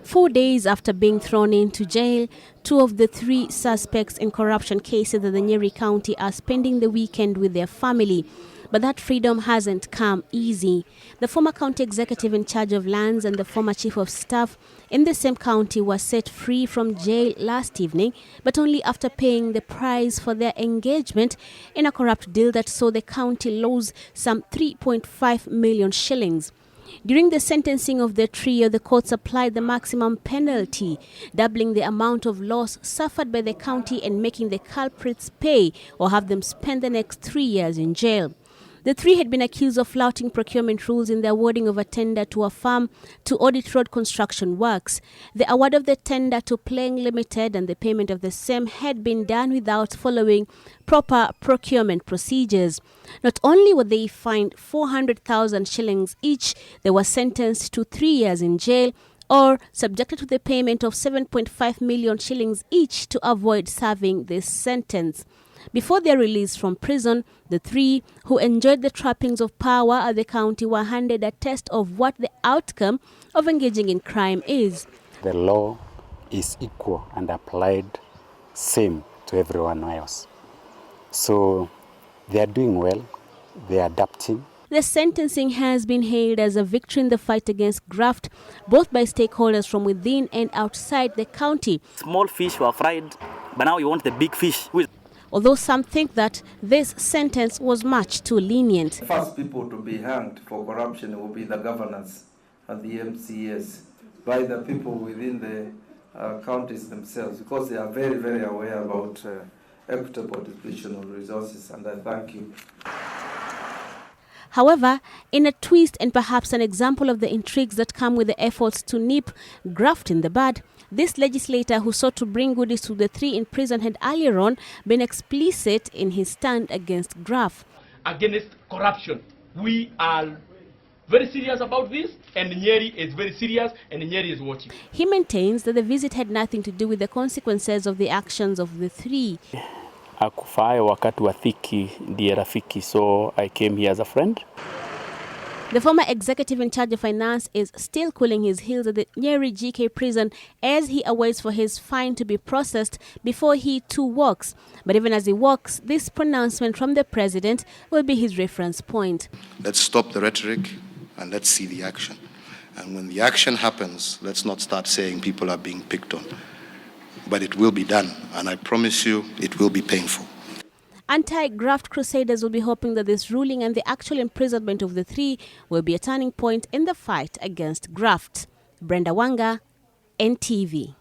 4 days after being thrown into jail, 2 of the 3 suspects in corruption cases in the Nyeri County are spending the weekend with their family. But that freedom hasn't come easy. The former county executive in charge of lands and the former chief of staff in the same county were set free from jail last evening, but only after paying the price for their engagement in a corrupt deal that saw the county lose some 3.5 million shillings. During the sentencing of the trio, the courts applied the maximum penalty, doubling the amount of loss suffered by the county and making the culprits pay or have them spend the next 3 years in jail. The 3 had been accused of flouting procurement rules in the awarding of a tender to a firm to audit road construction works. The award of the tender to Playing Limited and the payment of the same had been done without following proper procurement procedures. Not only were they fined 400,000 shillings each, they were sentenced to 3 years in jail or subjected to the payment of 7.5 million shillings each to avoid serving this sentence. Before their release from prison, the 3 who enjoyed the trappings of power at the county were handed a test of what the outcome of engaging in crime is. The law is equal and applied same to everyone else. So they are doing well, they are adapting. The sentencing has been hailed as a victory in the fight against graft, both by stakeholders from within and outside the county. Small fish were fried, but now you want the big fish. Although some think that this sentence was much too lenient. The first people to be hanged for corruption will be the governors and the MCAs by the people within the counties themselves, because they are very, very aware about equitable distribution of resources, and I thank you. However, in a twist and perhaps an example of the intrigues that come with the efforts to nip graft in the bud, this legislator who sought to bring goodies to the 3 in prison had earlier on been explicit in his stand against graft. Against corruption. We are very serious about this, and Nyeri is very serious, and Nyeri is watching. He maintains that the visit had nothing to do with the consequences of the actions of the 3. Akufai wakati wa dhiki ndiye rafiki, so I came here as a friend. The former executive in charge of finance is still cooling his heels at the Nyeri GK prison as he awaits for his fine to be processed before he too walks. But even as he walks, this pronouncement from the president will be his reference point. Let's stop the rhetoric and let's see the action. And when the action happens, let's not start saying people are being picked on. But it will be done, and I promise you it will be painful. Anti-graft crusaders will be hoping that this ruling and the actual imprisonment of the 3 will be a turning point in the fight against graft. Brenda Wanga, NTV.